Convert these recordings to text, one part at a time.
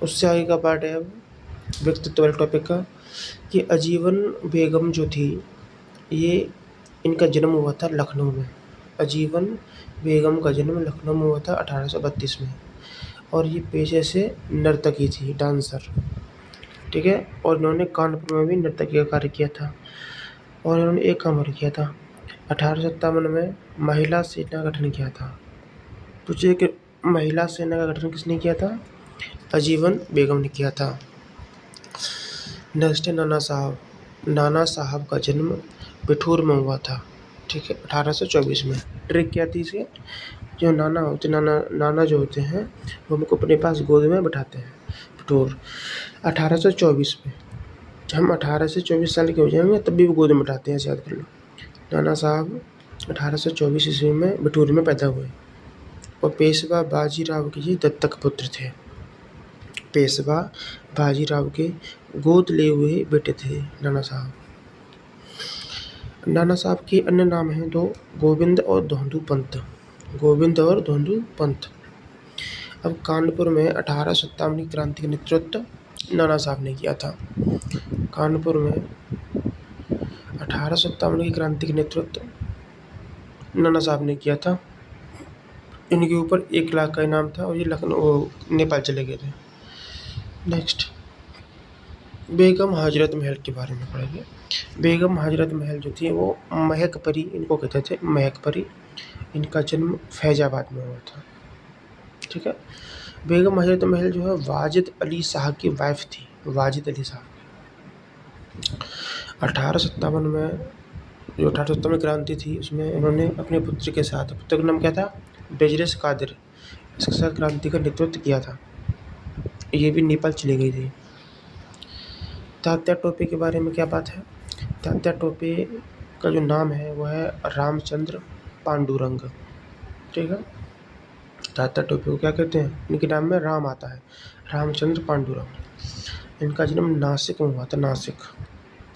उससे आगे का पार्ट है अब व्यक्तित्व वाले टॉपिक का, कि आजीवन बेगम जो थी, ये इनका जन्म हुआ था लखनऊ में। आजीवन बेगम का जन्म लखनऊ में हुआ था 1832 में, और ये पेशे से नर्तकी थी, डांसर। ठीक है, और इन्होंने कानपुर में भी नर्तकी का कार्य किया था। और इन्होंने एक काम और किया था, 1857 में महिला सेना का गठन किया था। पूछिए कि महिला सेना का गठन किसने किया था? आजीवन बेगम ने किया था। नेक्स्ट है नाना साहब। नाना साहब का जन्म बिठूर में हुआ था। ठीक है, 1824 में। ट्रिक क्या थी इसके, जो नाना होते नाना जो होते हैं वो हमको अपने पास गोद में बिठाते हैं। बिठूर 1824 में। जब हम 18 से 24 साल के हो जाएंगे तब भी वो गोद में बिठाते हैं, ऐसे याद कर लो। नाना साहब 1824 ईस्वी में बिठूर में पैदा हुए और पेशवा बाजीराव के ये दत्तक पुत्र थे। पेशवा बाजीराव के गोद लिए हुए बेटे थे नाना साहब। नाना साहब के अन्य नाम हैं दो, गोविंद और धोंडू पंत। गोविंद और धोंडू पंत। अब कानपुर में 1857 की क्रांति का नेतृत्व नाना साहब ने किया था। कानपुर में 1857 की क्रांति का नेतृत्व नाना साहब ने किया था। इनके ऊपर 1 लाख का इनाम था और ये लखनऊ नेपाल चले गए थे। नेक्स्ट, बेगम हजरत महल के बारे में पढ़ेंगे। बेगम हजरत महल जो थी वो महक परी इनको कहते थे, महक परी। इनका जन्म फैजाबाद में हुआ था। ठीक है, बेगम हजरत महल जो है वाजिद अली शाह की वाइफ थी, वाजिद अली शाह। 1857 में जो 1857 क्रांति थी उसमें इन्होंने अपने पुत्र के साथ, पुत्र का नाम क्या था? बेजरेस कादिर, इसके साथ क्रांति का नेतृत्व किया था। ये भी नेपाल चली गई थी। तात्या टोपे के बारे में क्या बात है? तात्या टोपे का जो नाम है वो है रामचंद्र पांडुरंग। ठीक है, तात्या टोपे को क्या कहते हैं? इनके नाम में राम आता है, रामचंद्र पांडुरंग। इनका जन्म नासिक में हुआ था, नासिक।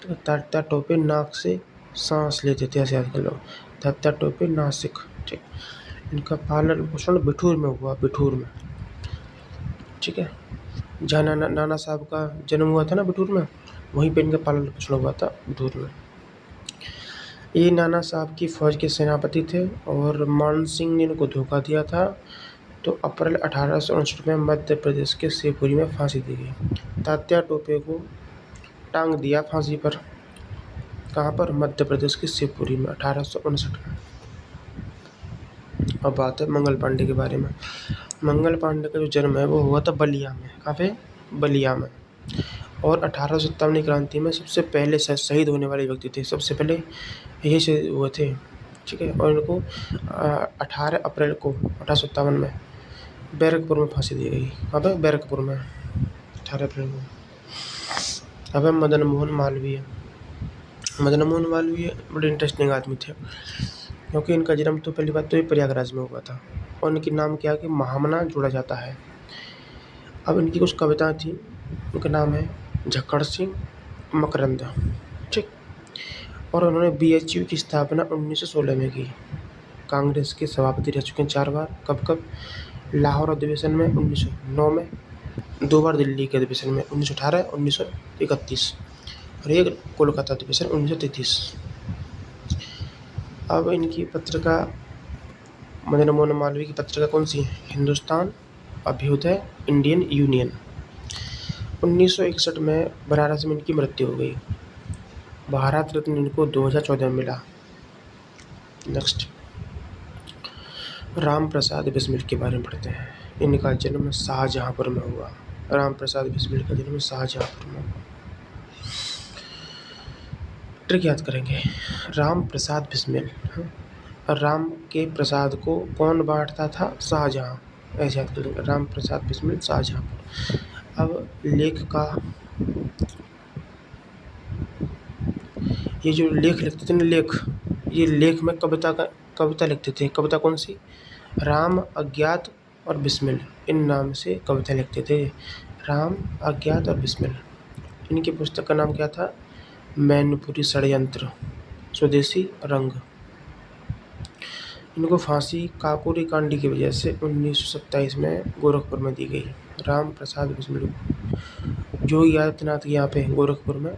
तो तात्या टोपे नाक से सांस लेते थे, ऐसे याद कर लो। तात्या टोपे नासिक। ठीक, इनका पालन पोषण बिठूर में हुआ, बिठूर में। ठीक है, जहाँ नाना साहब का जन्म हुआ था ना बिठूर में, वहीं पे इनका पालन पोषण हुआ था, बिठूर में। ये नाना साहब की फौज के सेनापति थे और मान सिंह ने इनको धोखा दिया था, तो अप्रैल 1859 में मध्य प्रदेश के शिवपुरी में फांसी दी गई। तात्या टोपे को टांग दिया फांसी पर। कहाँ पर? मध्य प्रदेश के शिवपुरी में 1859 में। अब बात है मंगल पांडे के बारे में। मंगल पांडे का जो जन्म है वो हुआ था बलिया में। कहाँ पे? बलिया में। और 1857 की क्रांति में सबसे पहले शहीद होने वाले व्यक्ति थे, सबसे पहले यही शहीद हुए थे। ठीक है, और इनको 18 अप्रैल को 1857 में बैरकपुर में फांसी दी गई। कहाँ पे? बैरकपुर में 18 अप्रैल को। अब मदन मोहन मालवीय। मदन मोहन मालवीय बड़े इंटरेस्टिंग आदमी थे, क्योंकि इनका जन्म तो पहली बात तो ये प्रयागराज में हुआ था और इनके नाम क्या कि महामना जोड़ा जाता है। अब इनकी कुछ कविताएं थी, उनका नाम है झक्कड़ सिंह मकरंद। ठीक, और उन्होंने BHU की स्थापना 1916 में की। कांग्रेस के सभापति रह चुके हैं 4 बार। कब कब? लाहौर अधिवेशन में 1909 में, 2 बार दिल्ली के अधिवेशन में 1918, 1931, और एक कोलकाता अधिवेशन 1933। अब इनकी पत्रिका, मदन मोहन मालवीय की पत्रिका कौन सी है? Hindustan, Abhyuday, Indian union. 1961 में बनारस में इनकी मृत्यु हो गई। भारत रत्न इनको 2014 में मिला। नेक्स्ट, राम प्रसाद बिस्मिल के बारे में पढ़ते हैं। इनका जन्म शाहजहाँपुर में हुआ। राम प्रसाद बिस्मिल का जन्म शाहजहाँपुर में हुआ। ट्रिक याद करेंगे। राम प्रसाद बिस्मिल, राम के प्रसाद को कौन बांटता था? शाहजहाँ। ऐसे याद करेंगे, राम प्रसाद बिस्मिल, शाहजहाँपुर। अब लेख का, ये जो लेख लिखते थे ना, लेख, ये लेख में कविता लिखते थे। कविता कौन सी? राम, अज्ञात और बिस्मिल, इन नाम से कविता लिखते थे। राम, अज्ञात और बिस्मिल। इनकी पुस्तक का नाम क्या था? मैनपुरी षड्यंत्र, स्वदेशी रंग। इनको फांसी काकोरी कांड की वजह से 1927 में गोरखपुर में दी गई। राम प्रसाद बिस्मिल को योगी आदित्यनाथ के यहाँ पे गोरखपुर में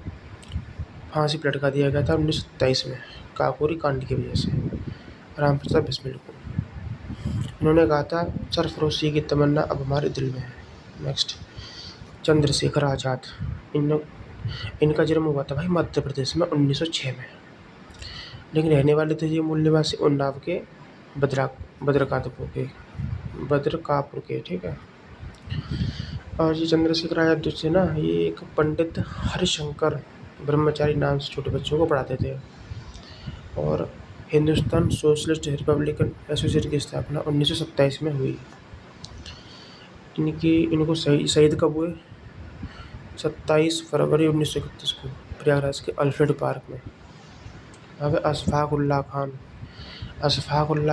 फांसी पर लटका दिया गया था 1927 में काकोरी कांड की वजह से राम प्रसाद बिस्मिल को। उन्होंने कहा था सरफरोशी की तमन्ना अब हमारे दिल में है। नेक्स्ट, चंद्रशेखर आज़ाद। इनका जन्म हुआ था भाई मध्य प्रदेश में 1906 में, लेकिन रहने वाले थे ये मूल निवासी उन्नाव के बद्रकापुर के, ठीक है। और ये चंद्रशेखर आज़ाद जो थे ना, ये एक पंडित हरिशंकर ब्रह्मचारी नाम से छोटे बच्चों को पढ़ाते थे। और हिंदुस्तान सोशलिस्ट रिपब्लिकन एसोसिएशन की स्थापना 1927 में हुई। इनको शहीद कब हुए? 27 फरवरी 1931 को प्रयागराज के अल्फ्रेड पार्क में। अब अशफाक उल्लाह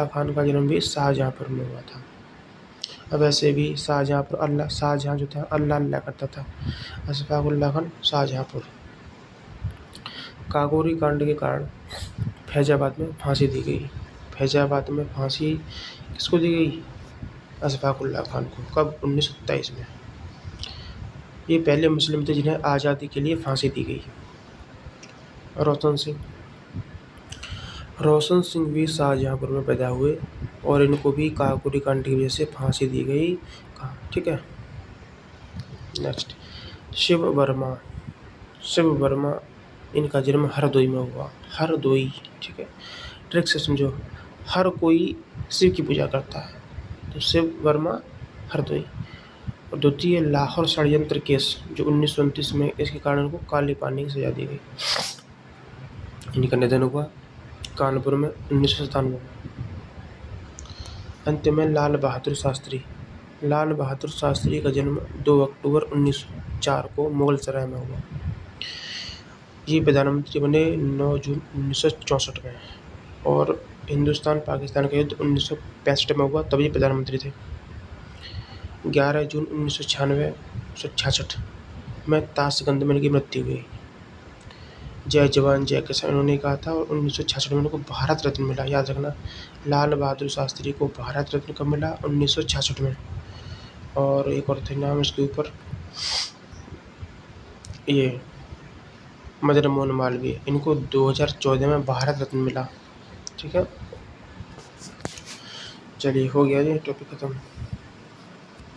खान का जन्म भी शाहजहाँपुर में हुआ था। अब ऐसे भी शाहजहाँ जो था अल्लाह करता था। अशफाक उल्लाह खान शाहजहाँपुर। काकोरी कांड के कारण फैजाबाद में फांसी दी गई। फैजाबाद में फांसी किसको दी गई? अशफाक उल्लाह खान को। कब? 1927 में। ये पहले मुस्लिम थे जिन्हें आज़ादी के लिए फांसी दी गई। रोशन सिंह भी शाहजहाँपुर में पैदा हुए और इनको भी काकोरी कांड की वजह से फांसी दी गई, ठीक है। नेक्स्ट, शिव वर्मा। इनका जन्म हरदोई में हुआ। हरदोई, ठीक है। ट्रिक से समझो, हर कोई शिव की पूजा करता है, तो शिव वर्मा हरदोई। और द्वितीय लाहौर षड्यंत्र केस जो 1929 में, इसके कारण इनको काले पानी की सजा दी गई। इनका निधन हुआ कानपुर में 1997 में। अंत में लाल बहादुर शास्त्री का जन्म 2 अक्टूबर 1904 को मुगलसराय में हुआ। ये प्रधानमंत्री बने 9 जून 1964 में। और हिंदुस्तान पाकिस्तान का युद्ध 1965 में हुआ, तब ये प्रधानमंत्री थे। 11 जून 1966 में ताशकंद में इनकी मृत्यु हुई। जय जवान जय किसान उन्होंने कहा था। और 1966 में उनको भारत रत्न मिला, याद रखना। लाल बहादुर शास्त्री को भारत रत्न कब मिला? 1966 में। और एक और थे नाम इसके ऊपर, ये मदन मोहन मालवीय, इनको 2014 में भारत रत्न मिला, ठीक है। चलिए, हो गया ये टॉपिक खत्म।